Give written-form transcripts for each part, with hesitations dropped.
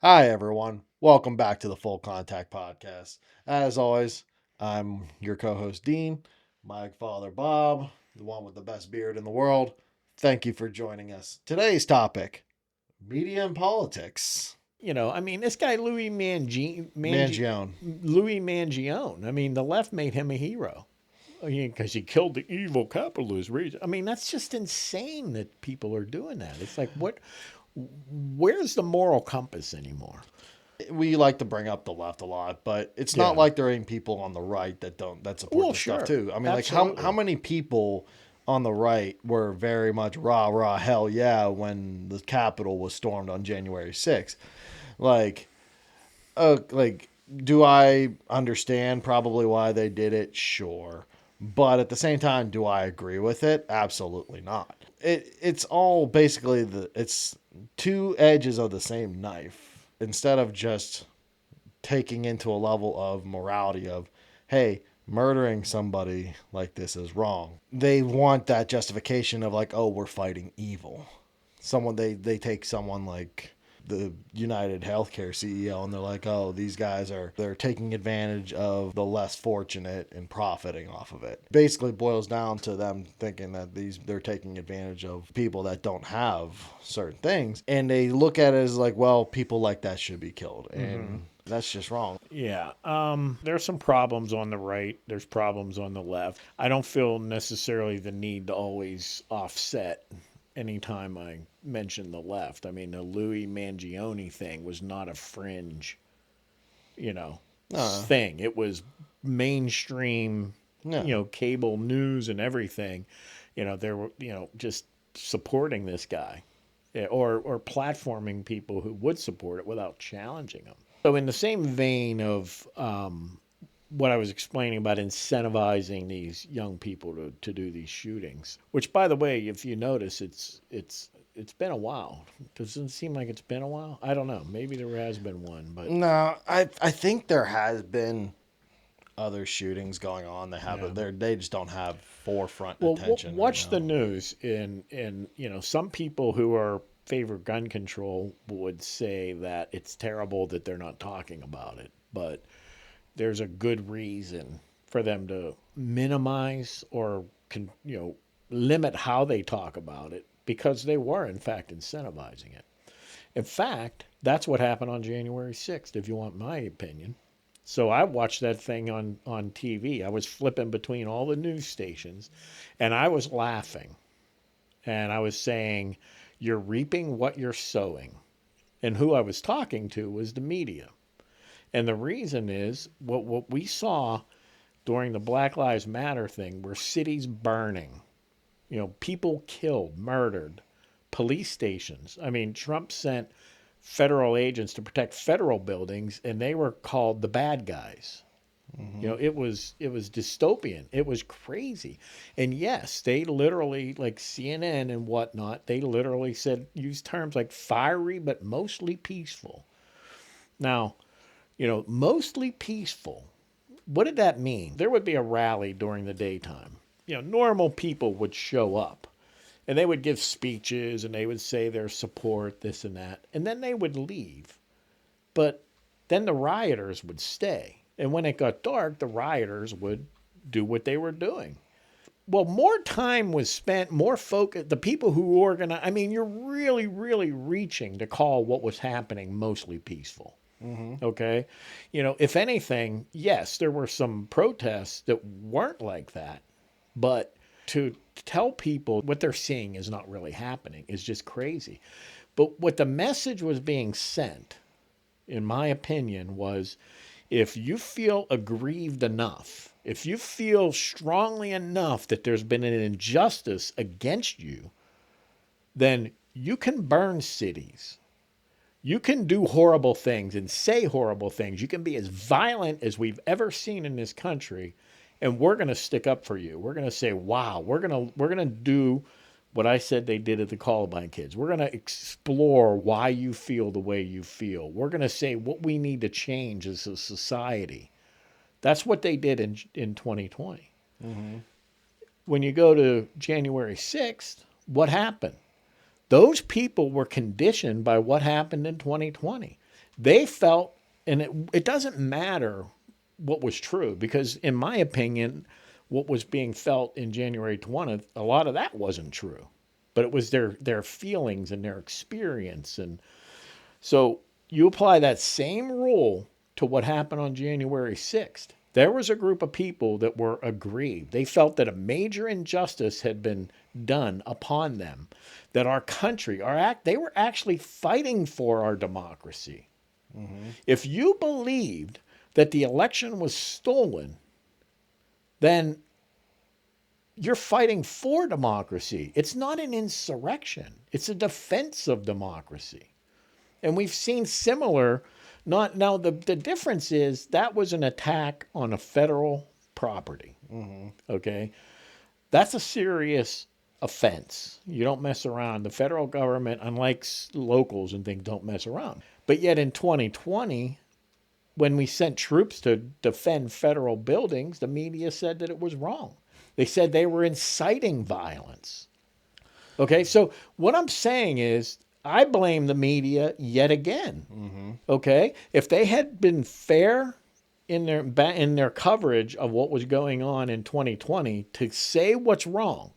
Hi, everyone. Welcome back to the Full Contact Podcast. As always, I'm your co host, Dean, my father, Bob, the one with the best beard in the world. Thank you for joining us. Today's topic media and politics. This guy Mangione. Louie Mangione. I mean, the left made him a hero because he killed the evil capitalist region. I mean, that's just insane that people are doing that. It's like, what? Where's the moral compass anymore? We like to bring up the left a lot, but it's not Yeah. like there ain't people on the right that support Well, this stuff sure, too. I mean, like how absolutely. many people on the right were very much rah rah hell yeah when the Capitol was stormed on January 6th? Like like do I understand probably why they did it? Sure. But at the same time, do I agree with it? Absolutely not. It's all basically it's two edges of the same knife instead of just taking into a level of morality of, hey, murdering somebody like this is wrong. They want that justification of like, oh, we're fighting evil. They take someone like the United Healthcare CEO and they're like, oh, these guys they're taking advantage of the less fortunate and profiting off of it. Basically boils down to them thinking that they're taking advantage of people that don't have certain things, and they look at it as like, well, people like that should be killed, Hmm. and that's just wrong. Yeah. There's some problems on the right. There's problems on the left. I don't feel necessarily the need to always offset anytime I mention the left. I mean, the Louis Mangione thing was not a fringe, you know, Uh, thing. It was mainstream, no. cable news and everything. There were, just supporting this guy, or platforming people who would support it without challenging him. So, in the same vein of what I was explaining about incentivizing these young people to do these shootings, which, by the way, if you notice, it's been a while. Doesn't it seem like it's been a while? I don't know. Maybe there has been one, but No, I think there has been other shootings going on. yeah. They just don't have forefront Well, attention right watch the now. news, and some people who are favor gun control would say that it's terrible that they're not talking about it, but there's a good reason for them to minimize or limit how they talk about it because they were in fact incentivizing it. In fact, that's what happened on January 6th, if you want my opinion. So I watched that thing on TV. I was flipping between all the news stations and I was laughing and I was saying, you're reaping what you're sowing. And who I was talking to was the media. And the reason is what we saw during the Black Lives Matter thing were cities burning, people killed, murdered, police stations. I mean, Trump sent federal agents to protect federal buildings and they were called the bad guys. Hmm. It was dystopian. It was crazy. And yes, they literally, like CNN and whatnot, they literally said, use terms like fiery but mostly peaceful. Now, mostly peaceful. What did that mean? There would be a rally during the daytime. Normal people would show up and they would give speeches and they would say their support, this and that, and then they would leave. But then the rioters would stay. And when it got dark, the rioters would do what they were doing. Well, more time was spent, more focus. The people who organize, I mean, you're really, really reaching to call what was happening mostly peaceful. Hmm. Okay. If anything, yes, there were some protests that weren't like that, but to tell people what they're seeing is not really happening is just crazy. But what the message was being sent, in my opinion, was if you feel aggrieved enough, if you feel strongly enough that there's been an injustice against you, then you can burn cities. You can do horrible things and say horrible things. You can be as violent as we've ever seen in this country, and we're going to stick up for you. We're going to say, "Wow, we're going to do what I said they did at the Columbine kids. We're going to explore why you feel the way you feel. We're going to say what we need to change as a society." That's what they did in 2020. Hmm. When you go to January 6th, what happened? Those people were conditioned by what happened in 2020. They felt, and it doesn't matter what was true, because in my opinion, what was being felt in January 20th, a lot of that wasn't true, but it was their feelings and their experience. And so you apply that same rule to what happened on January 6th. There was a group of people that were aggrieved. They felt that a major injustice had been done upon them, that our country, they were actually fighting for our democracy. If you believed that the election was stolen, then you're fighting for democracy. It's not an insurrection, it's a defense of democracy. And we've seen similar, not now the difference is that was an attack on a federal property. Okay. That's a serious offense. You don't mess around. The federal government, unlike locals and things, don't mess around. But yet in 2020, when we sent troops to defend federal buildings, the media said that it was wrong. They said they were inciting violence. Okay, so what I'm saying is I blame the media yet again. Okay, if they had been fair in their coverage of what was going on in 2020, to say what's wrong,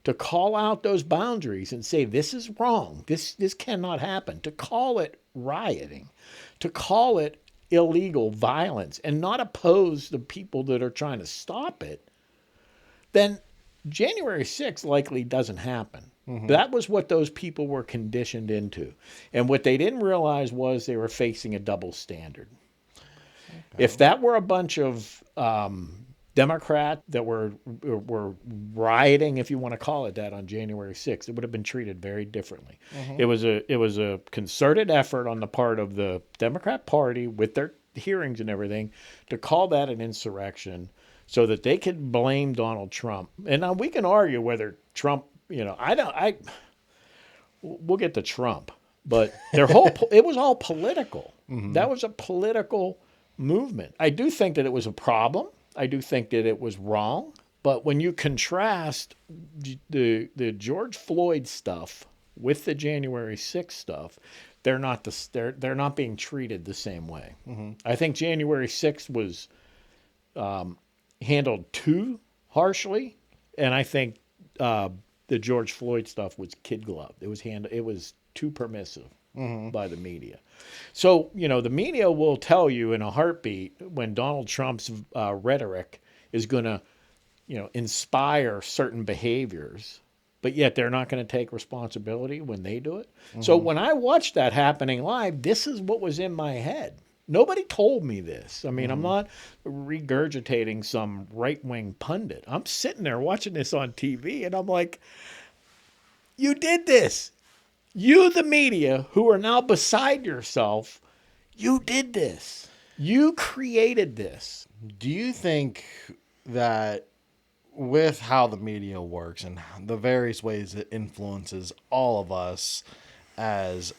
to call out those boundaries and say this is wrong, this cannot happen, to call it rioting, to call it illegal violence, and not oppose the people that are trying to stop it, then January 6th likely doesn't happen. That was what those people were conditioned into. And what they didn't realize was they were facing a double standard. If that were a bunch of Democrats that were rioting, if you want to call it that, on January 6th, it would have been treated very differently. It was a concerted effort on the part of the Democrat Party with their hearings and everything to call that an insurrection, so that they could blame Donald Trump. And now we can argue whether Trump, we'll get to Trump, but it was all political. That was a political movement. I do think that it was a problem. I do think that it was wrong. But when you contrast the George Floyd stuff with the January 6th stuff, they're not being treated the same way. I think January 6th was handled too harshly, and I think the George Floyd stuff was kid gloved. It was too permissive by the media. So the media will tell you in a heartbeat when Donald Trump's rhetoric is going to inspire certain behaviors, but yet they're not going to take responsibility when they do it. So when I watched that happening live, this is what was in my head. Nobody told me this. I mean, I'm not regurgitating some right-wing pundit. I'm sitting there watching this on TV, and I'm like, you did this. You, the media, who are now beside yourself, you did this. You created this. Do you think that with how the media works and the various ways it influences all of us as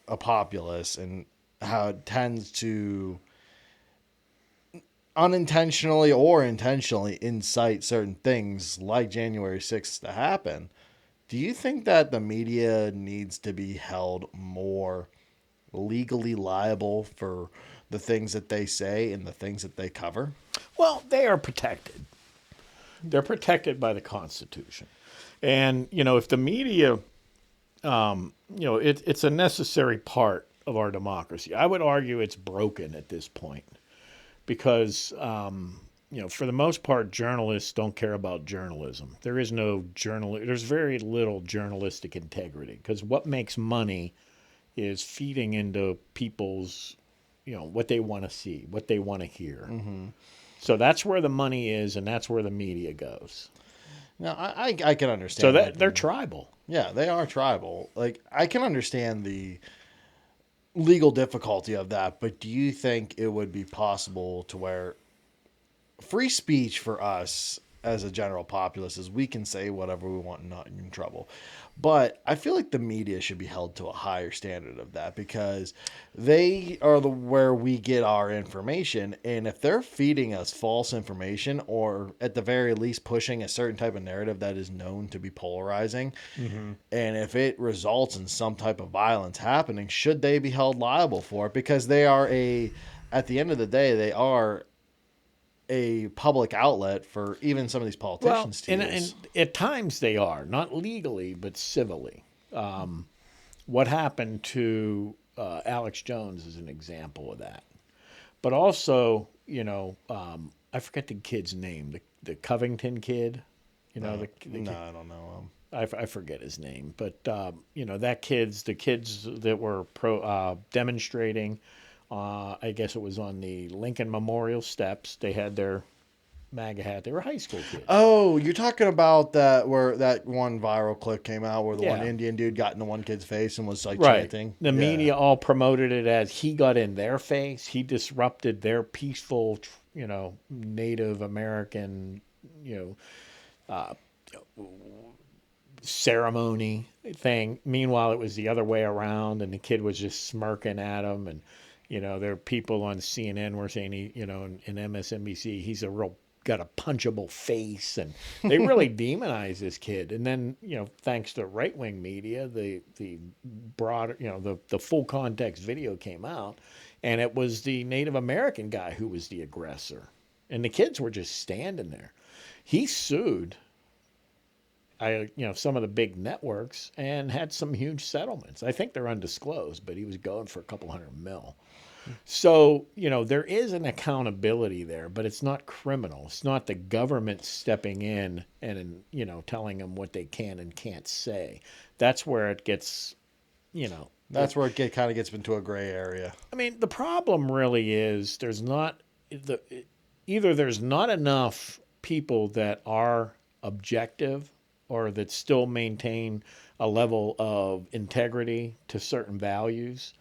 a populace, and how it tends to unintentionally or intentionally incite certain things like January 6th to happen, do you think that the media needs to be held more legally liable for the things that they say and the things that they cover? Well, they are protected. They're protected by the Constitution. And, if the media, it's a necessary part of our democracy. I would argue it's broken at this point because, for the most part, journalists don't care about journalism. There's very little journalistic integrity, because what makes money is feeding into people's, what they want to see, what they want to hear. So that's where the money is, and that's where the media goes. Now, I can understand. So they're tribal. Yeah, they are tribal. Like, I can understand the legal difficulty of that, but do you think it would be possible to where free speech for us as a general populace is we can say whatever we want and not in trouble. But I feel like the media should be held to a higher standard of that because they are where we get our information. And if they're feeding us false information or at the very least pushing a certain type of narrative that is known to be polarizing, Mm-hmm. and if it results in some type of violence happening, should they be held liable for it? Because they are at the end of the day, they are a public outlet for even some of these Well, politicians to and use. at times they are, not legally, but civilly. What happened to Alex Jones is an example of that. But also, I forget the kid's name, the Covington kid. You know, the No, kid, I don't know. I forget his name, but the kids that were demonstrating. I guess it was on the Lincoln Memorial steps. They had their MAGA hat. They were high school kids. Oh, you're talking about that where that one viral clip came out where the one Yeah, Indian dude got in the one kid's face and was like right. chanting. The Yeah. media all promoted it as he got in their face. He disrupted their peaceful, Native American, you know, ceremony thing. Meanwhile, it was the other way around, and the kid was just smirking at him. And there are people on CNN were saying in MSNBC, he's a real got a punchable face, and they really demonize this kid. And then thanks to right wing media, the broader the full context video came out, and it was the Native American guy who was the aggressor, and the kids were just standing there. He sued some of the big networks and had some huge settlements. I think they're undisclosed, but he was going for a couple $100 million. So, there is an accountability there, but it's not criminal. It's not the government stepping in and, telling them what they can and can't say. That's where it gets, That's where it kind of gets into a gray area. I mean, the problem really is either there's not enough people that are objective or that still maintain a level of integrity to certain values,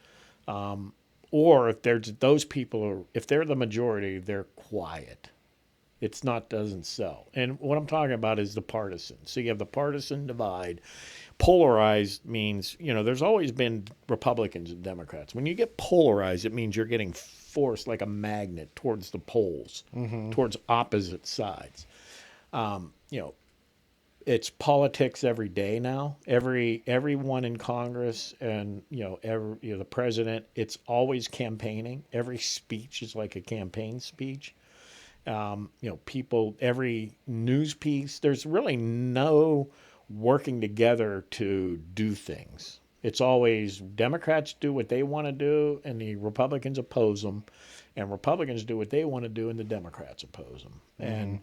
or if there's those people, if they're the majority, they're quiet. It's not doesn't sell. And what I'm talking about is the partisan. So you have the partisan divide. Polarized means, there's always been Republicans and Democrats. When you get polarized, it means you're getting forced like a magnet towards the poles, towards opposite sides. Um, you know, it's politics every day now. Everyone in Congress and the president. It's always campaigning. Every speech is like a campaign speech. People, every news piece. There's really no working together to do things. It's always Democrats do what they want to do, and the Republicans oppose them, and Republicans do what they want to do, and the Democrats oppose them. And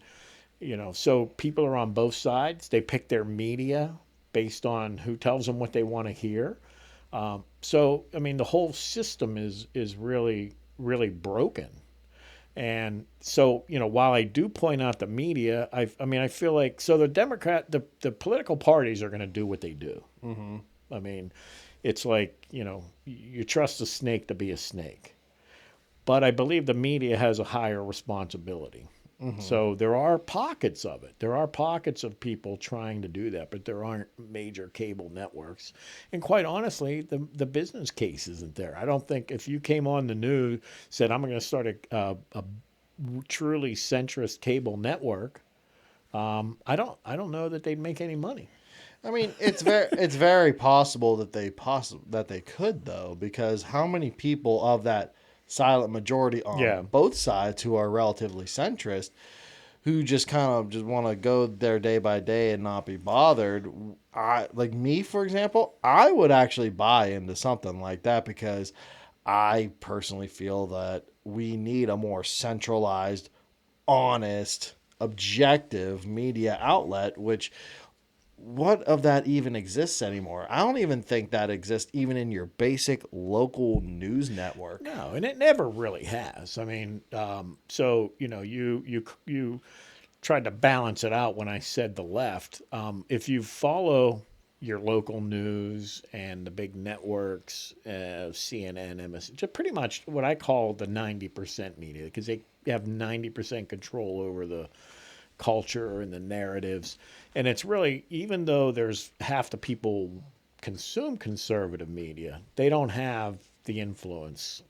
so people are on both sides. They pick their media based on who tells them what they want to hear. So I mean, the whole system is really really broken. And so, while I do point out the media, I feel like so the political parties are going to do what they do. Mm-hmm. I mean, it's like you trust a snake to be a snake, but I believe the media has a higher responsibility. Mm-hmm. So there are pockets of it. There are pockets of people trying to do that, but there aren't major cable networks. And quite honestly, the business case isn't there. I don't think if you came on the news, said, I'm going to start a truly centrist cable network, I don't know that they'd make any money. I mean, it's very possible that they could though, because how many people of that silent majority on Yeah. both sides who are relatively centrist who just kind of just want to go their day by day and not be bothered. I like me, for example, I would actually buy into something like that because I personally feel that we need a more centralized, honest, objective media outlet, which what of that even exists anymore? I don't even think that exists even in your basic local news network. No, and it never really has. I mean, so you tried to balance it out when I said the left. If you follow your local news and the big networks, CNN, MSN, pretty much what I call the 90% media, because they have 90% control over the culture and the narratives. And it's really, even though there's half the people consume conservative media, they don't have the influence,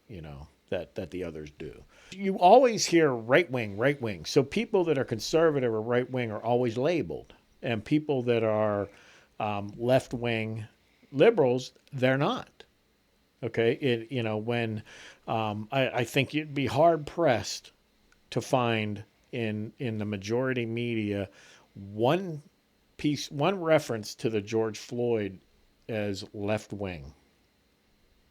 that the others do. You always hear right wing, right wing. So people that are conservative or right wing are always labeled, and people that are left wing liberals, they're not. Okay, when I think you'd be hard pressed to find in the majority media one one reference to the George Floyd as left wing,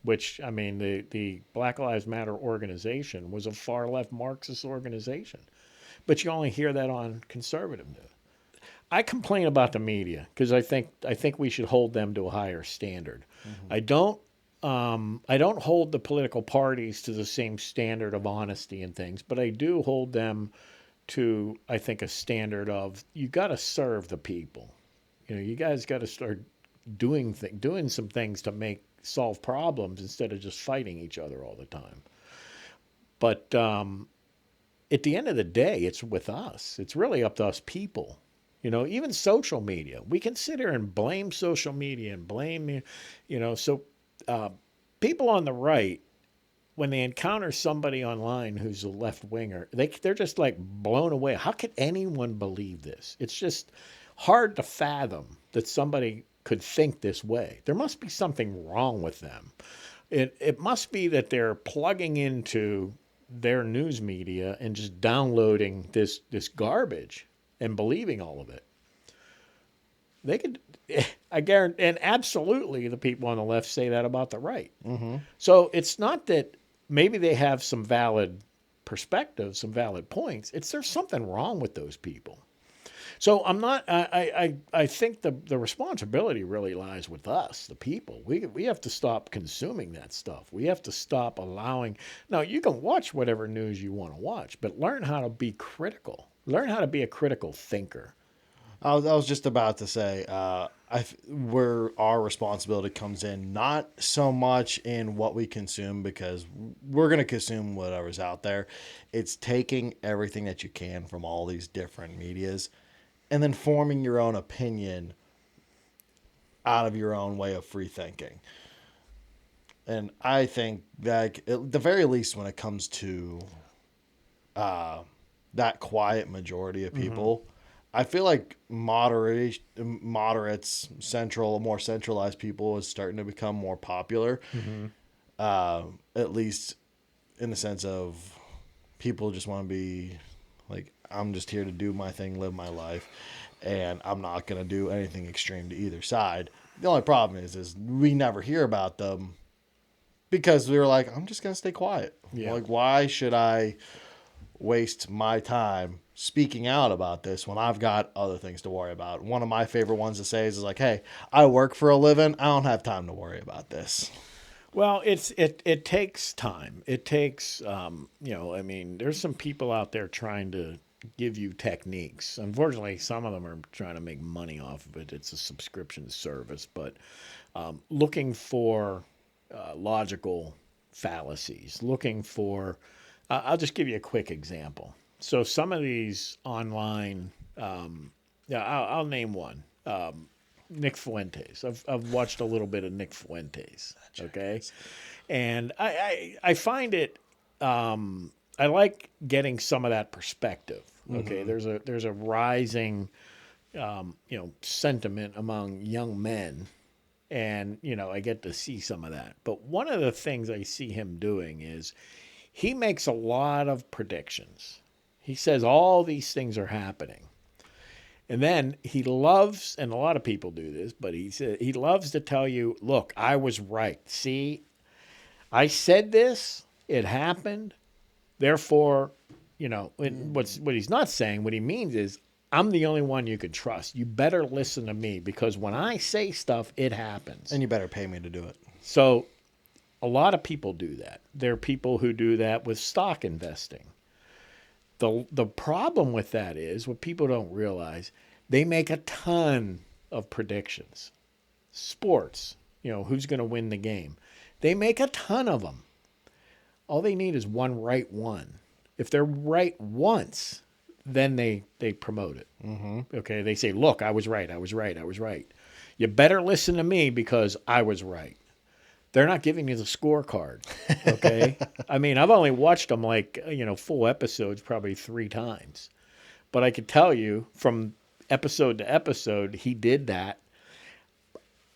which, I mean, the Black Lives Matter organization was a far left Marxist organization, but you only hear that on conservative news. I complain about the media because I think we should hold them to a higher standard. Mm-hmm. I don't hold the political parties to the same standard of honesty and things, but I do hold them to, I think, a standard of, you got to serve the people. You guys got to start doing some things to solve problems instead of just fighting each other all the time. But at the end of the day, it's with us. It's really up to us people. Even social media, we can sit here and blame social media and blame, so people on the right, when they encounter somebody online who's a left winger, they're just like blown away. How could anyone believe this? It's just hard to fathom that somebody could think this way. There must be something wrong with them. It must be that they're plugging into their news media and just downloading this garbage and believing all of it. They could, I guarantee, and absolutely the people on the left say that about the right. Mm-hmm. So it's not that maybe they have some valid perspectives, some valid points. There's something wrong with those people. So I think the responsibility really lies with us, the people. We have to stop consuming that stuff. We have to stop allowing. Now, you can watch whatever news you want to watch, but learn how to be critical. Learn how to be a critical thinker. I was just about to say, where our responsibility comes in, not so much in what we consume, because we're going to consume whatever's out there. It's taking everything that you can from all these different medias and then forming your own opinion out of your own way of free thinking. And I think that at the very least, when it comes to that quiet majority of people, mm-hmm. I feel like moderates, more centralized people is starting to become more popular. Mm-hmm. At least in the sense of people just want to be like, I'm just here to do my thing, live my life, and I'm not going to do anything extreme to either side. The only problem is we never hear about them because we were like, I'm just going to stay quiet. Yeah. Like, why should I waste my time speaking out about this when I've got other things to worry about? One of my favorite ones to say is like, hey, I work for a living. I don't have time to worry about this. Well, it takes time. It takes, I mean, there's some people out there trying to give you techniques. Unfortunately, some of them are trying to make money off of it. It's a subscription service, but looking for logical fallacies, looking for, I'll just give you a quick example. So some of these online, I'll name one. Nick Fuentes. I've watched a little bit of Nick Fuentes. Okay, and I find it. I like getting some of that perspective. Okay, mm-hmm. There's a rising, sentiment among young men, and I get to see some of that. But one of the things I see him doing is he makes a lot of predictions. He says all these things are happening. And then he loves, and a lot of people do this, but he loves to tell you, look, I was right. See, I said this, it happened. Therefore, what he's not saying, what he means is, I'm the only one you can trust. You better listen to me because when I say stuff, it happens. And you better pay me to do it. So a lot of people do that. There are people who do that with stock investing. The problem with that is, what people don't realize, they make a ton of predictions. Sports, who's going to win the game. They make a ton of them. All they need is one right one. If they're right once, then they promote it. Okay, they say, look, I was right, I was right, I was right. You better listen to me because I was right. They're not giving you the scorecard. Okay. I mean, I've only watched them like, full episodes probably 3 times. But I could tell you from episode to episode, he did that.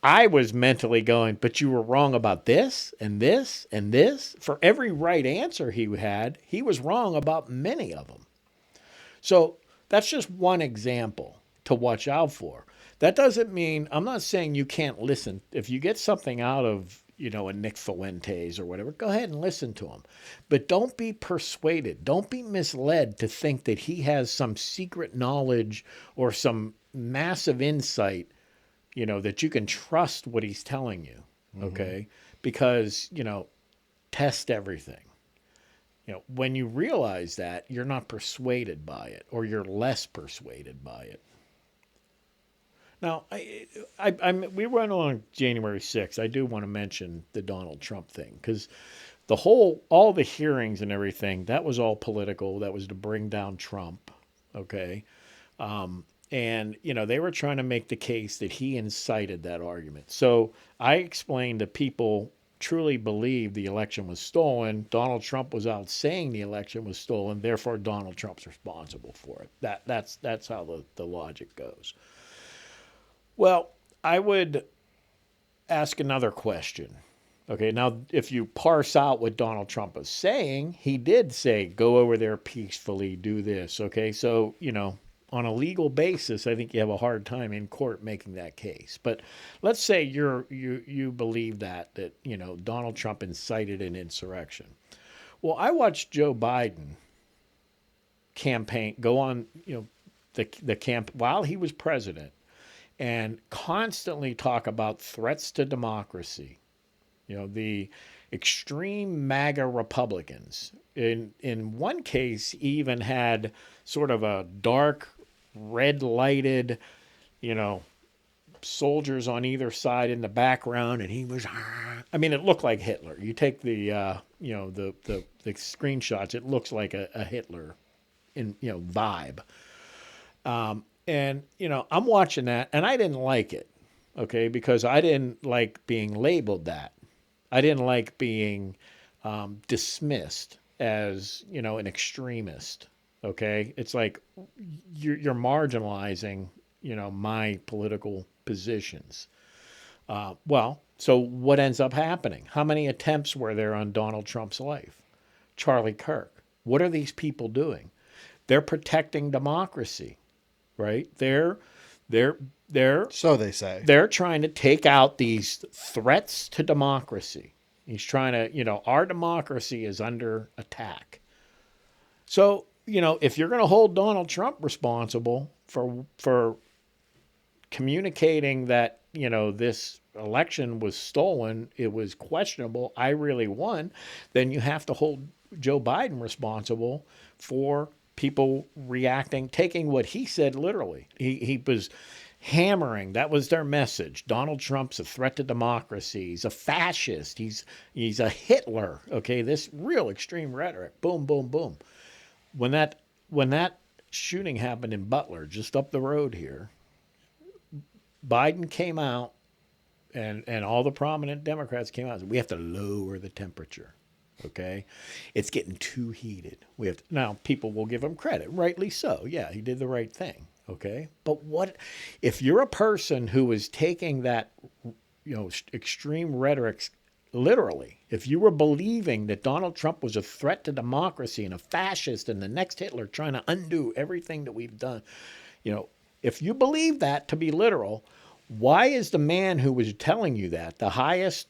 I was mentally going, but you were wrong about this and this and this. For every right answer he had, he was wrong about many of them. So that's just one example to watch out for. That doesn't mean, I'm not saying you can't listen. If you get something out of, a Nick Fuentes or whatever, go ahead and listen to him. But don't be persuaded. Don't be misled to think that he has some secret knowledge or some massive insight, that you can trust what he's telling you. Okay. Because, test everything. When you realize that, you're not persuaded by it, or you're less persuaded by it. Now, we went on January 6th. I do want to mention the Donald Trump thing because all the hearings and everything, that was all political. That was to bring down Trump. Okay. And, they were trying to make the case that he incited that argument. So I explained that people truly believe the election was stolen. Donald Trump was out saying the election was stolen. Therefore, Donald Trump's responsible for it. That's how the logic goes. Well, I would ask another question. Okay, now if you parse out what Donald Trump is saying, he did say, go over there peacefully, do this. Okay, so, on a legal basis, I think you have a hard time in court making that case. But let's say you believe that Donald Trump incited an insurrection. Well, I watched Joe Biden campaign go on, the camp while he was president and constantly talk about threats to democracy. The extreme MAGA Republicans. In one case, he even had sort of a dark, red-lighted, soldiers on either side in the background, and he was. I mean, it looked like Hitler. You take the the screenshots, it looks like a Hitler vibe. And I'm watching that, and I didn't like it. Okay, because I didn't like being labeled that. I didn't like being dismissed as an extremist. Okay, it's like you're marginalizing my political positions. Well, so what ends up happening? How many attempts were there on Donald Trump's life? Charlie Kirk. What are these people doing? They're protecting democracy, right? They're So they say. They're trying to take out these threats to democracy. He's trying to, our democracy is under attack. So, if you're going to hold Donald Trump responsible for communicating that, this election was stolen, it was questionable, I really won, then you have to hold Joe Biden responsible for people reacting, taking what he said literally. He was hammering. That was their message. Donald Trump's a threat to democracy. He's a fascist. He's a Hitler. Okay, this real extreme rhetoric. Boom, boom, boom. When that shooting happened in Butler, just up the road here, Biden came out, and all the prominent Democrats came out and said, we have to lower the temperature. Okay, it's getting too heated. Now people will give him credit, rightly so. Yeah, he did the right thing. Okay, but what if you're a person who is taking that extreme rhetoric literally? If you were believing that Donald Trump was a threat to democracy and a fascist and the next Hitler trying to undo everything that we've done, if you believe that to be literal, why is the man who was telling you that, the highest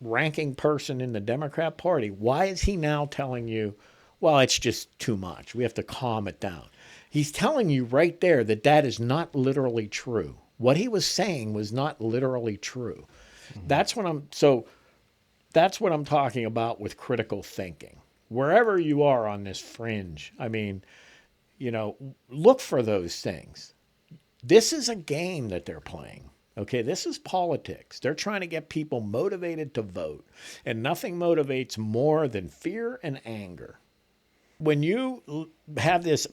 ranking person in the Democrat Party, why is he now telling you, well, it's just too much, we have to calm it down? He's telling you right there that is not literally true. What he was saying was not literally true. Mm-hmm. That's what I'm talking about with critical thinking. Wherever you are on this fringe, I mean, look for those things. This is a game that they're playing. Okay, this is politics. They're trying to get people motivated to vote. And nothing motivates more than fear and anger. when you have this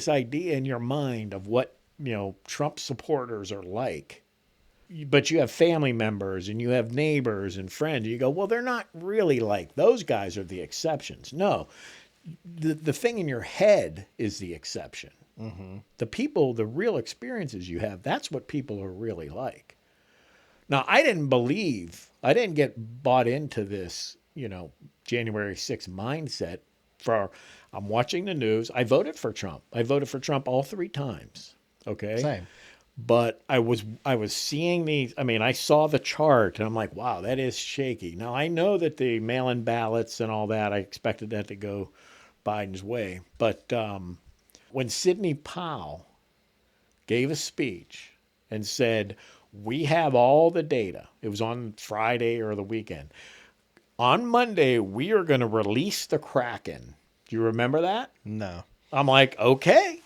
idea in your mind of what, Trump supporters are like, but you have family members and you have neighbors and friends, you go, well, they're not really like those guys are the exceptions. No, the thing in your head is the exception. The people, the real experiences you have, that's what people are really like. Now, I didn't get bought into this, January 6th mindset for, I'm watching the news. I voted for Trump. I voted for Trump all three times. Okay. Same. But I was seeing these. I mean, I saw the chart and I'm like, wow, that is shaky. Now, I know that the mail-in ballots and all that, I expected that to go Biden's way. But when Sidney Powell gave a speech and said, we have all the data, it was on Friday or the weekend. On Monday, we are going to release the Kraken. Do you remember that? No. I'm like, okay,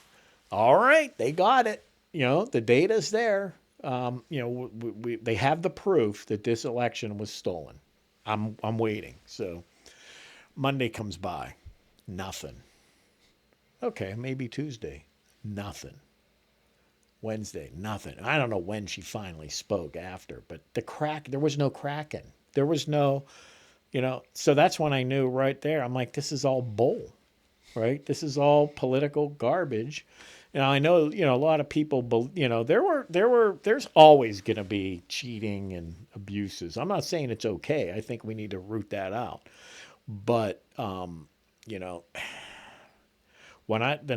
all right, they got it. The data's there. They have the proof that this election was stolen. I'm waiting. So Monday comes by, nothing. Okay, maybe Tuesday, nothing. Wednesday, nothing. I don't know when she finally spoke after, but there was no Kraken. There was no, so that's when I knew right there. I'm like, this is all bull, right? This is all political garbage. I know, a lot of people, there's always going to be cheating and abuses. I'm not saying it's okay. I think we need to root that out. But, the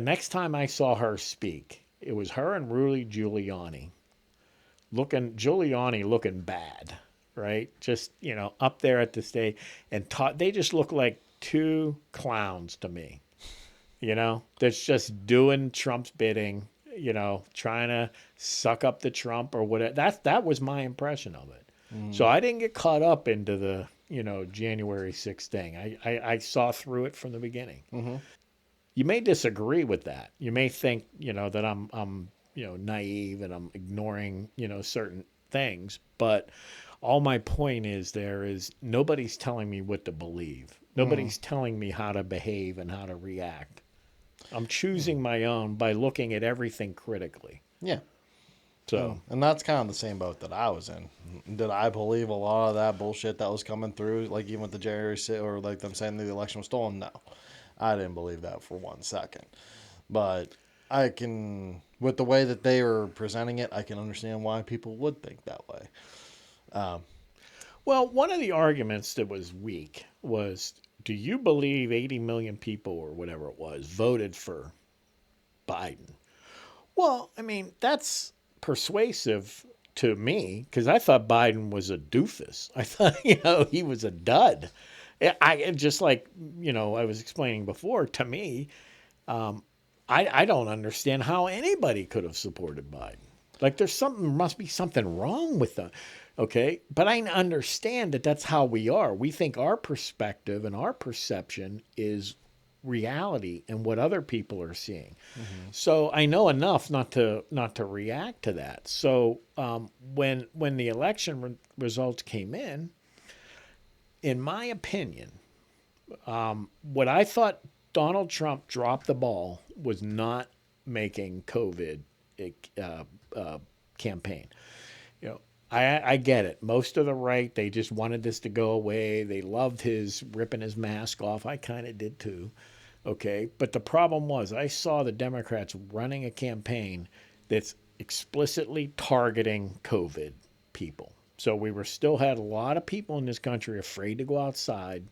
next time I saw her speak, it was her and Giuliani looking bad, right? Just, up there at the stage and they just look like two clowns to me. That's just doing Trump's bidding, trying to suck up the Trump or whatever. That was my impression of it. So I didn't get caught up into the, January 6th thing. I saw through it from the beginning. You may disagree with that. You may think, that I'm naive and I'm ignoring, certain things. But all my point is nobody's telling me what to believe. Nobody's telling me how to behave and how to react. I'm choosing my own by looking at everything critically. Yeah. So, and that's kind of the same boat that I was in. Did I believe a lot of that bullshit that was coming through, like even with the January 6th, or like them saying the election was stolen? No, I didn't believe that for 1 second. But I can, with the way that they were presenting it, I can understand why people would think that way. Well, one of the arguments that was weak was, do you believe 80 million people or whatever it was voted for Biden? Well, I mean, that's persuasive to me because I thought Biden was a doofus. I thought, he was a dud. I just like, I was explaining before, to me, I don't understand how anybody could have supported Biden. Like must be something wrong with them. Okay. But I understand that that's how we are. We think our perspective and our perception is reality and what other people are seeing. So I know enough not to react to that. So when the election results came in my opinion, what I thought Donald Trump dropped the ball was not making COVID campaign. I get it. Most of the right, they just wanted this to go away. They loved his ripping his mask off. I kind of did too. Okay. But the problem was I saw the Democrats running a campaign that's explicitly targeting COVID people. So we still had a lot of people in this country afraid to go outside,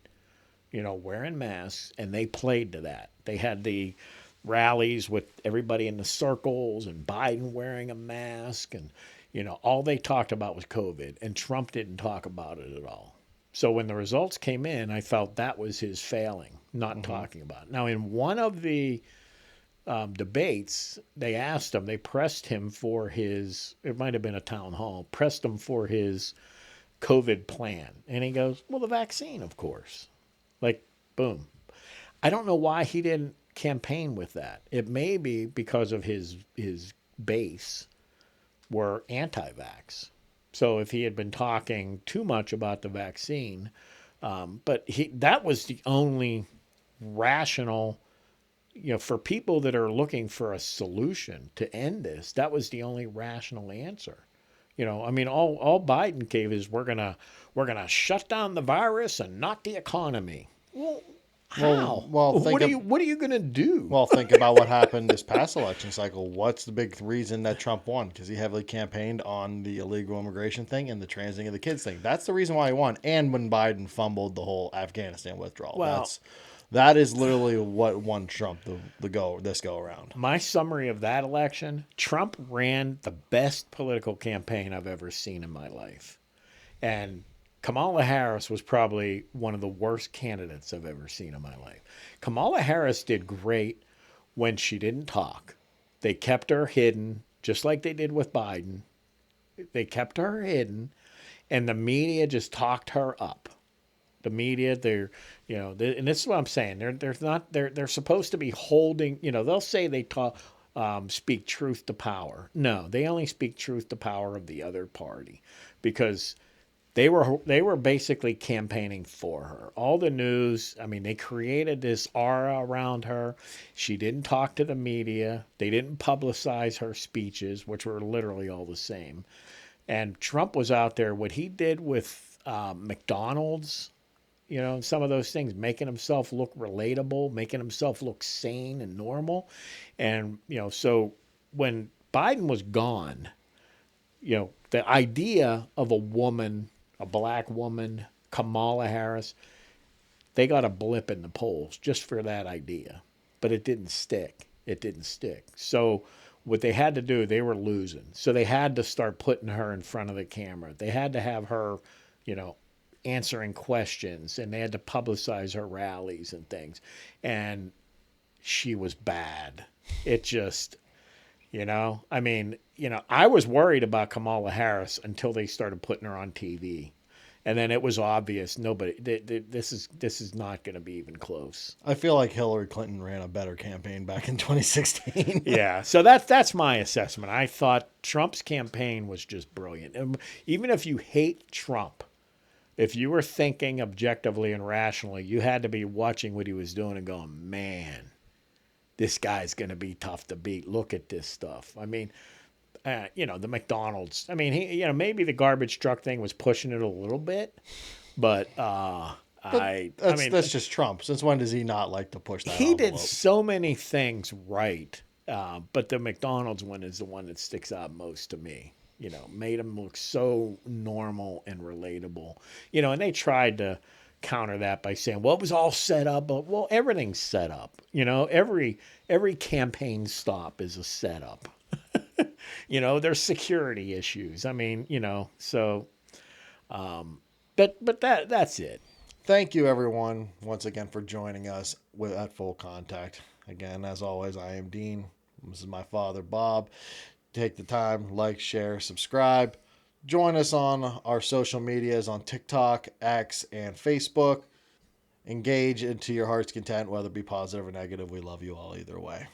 wearing masks, and they played to that. They had the rallies with everybody in the circles and Biden wearing a mask and, all they talked about was COVID, and Trump didn't talk about it at all. So when the results came in, I felt that was his failing, not talking about it. Now, in one of the debates, they pressed him for it might have been a town hall, pressed him for his COVID plan. And he goes, well, the vaccine, of course. Like, boom. I don't know why he didn't campaign with that. It may be because of his base were anti-vax. So if he had been talking too much about the vaccine, but that was the only rational for people that are looking for a solution to end this, that was the only rational answer. I mean, all Biden gave is we're gonna shut down the virus and not the economy. Well, Well, how? well, think of What are you gonna do? well, think about what happened this past election cycle. What's the big reason that Trump won? Because he heavily campaigned on the illegal immigration thing and the transing of the kids thing. That's the reason why he won. And when Biden fumbled the whole Afghanistan withdrawal, Well, that is literally what won Trump this go around. my summary of that election: Trump ran the best political campaign I've ever seen in my life, and Kamala Harris was probably one of the worst candidates I've ever seen in my life. Kamala Harris did great when she didn't talk. They kept her hidden, just like they did with Biden. They kept her hidden, and the media just talked her up. The media, and this is what I'm saying. They're supposed to be holding. They'll say they talk, speak truth to power. No, they only speak truth to power of the other party, because they were basically campaigning for her. All the news, I mean, they created this aura around her. She didn't talk to the media. They didn't publicize her speeches, which were literally all the same. And Trump was out there. What he did with McDonald's, some of those things, making himself look relatable, making himself look sane and normal. And, so when Biden was gone, the idea of a black woman, Kamala Harris, they got a blip in the polls just for that idea. But it didn't stick. It didn't stick. So what they had to do, they were losing. So they had to start putting her in front of the camera. They had to have her, answering questions, and they had to publicize her rallies and things. And she was bad. It just, I mean, I was worried about Kamala Harris until they started putting her on TV. And then it was obvious this is not going to be even close. I feel like Hillary Clinton ran a better campaign back in 2016. Yeah, so that's my assessment. I thought Trump's campaign was just brilliant. And even if you hate Trump, if you were thinking objectively and rationally, you had to be watching what he was doing and going, man, this guy's going to be tough to beat. Look at this stuff. I mean, the McDonald's. I mean, maybe the garbage truck thing was pushing it a little bit, but that's just Trump. Since when does he not like to push that he envelope? did so many things right, but the McDonald's one is the one that sticks out most to me. Made him look so normal and relatable. And they tried to counter that by saying, well, it was all set up. But, well, everything's set up. Every campaign stop is a setup. There's security issues. I mean, so, but that's it. Thank you, everyone, once again for joining us at Full Contact. Again, as always, I am Dean. This is my father, Bob. Take the time, like, share, subscribe. Join us on our social medias on TikTok, X, and Facebook. Engage into your heart's content, whether it be positive or negative. We love you all either way.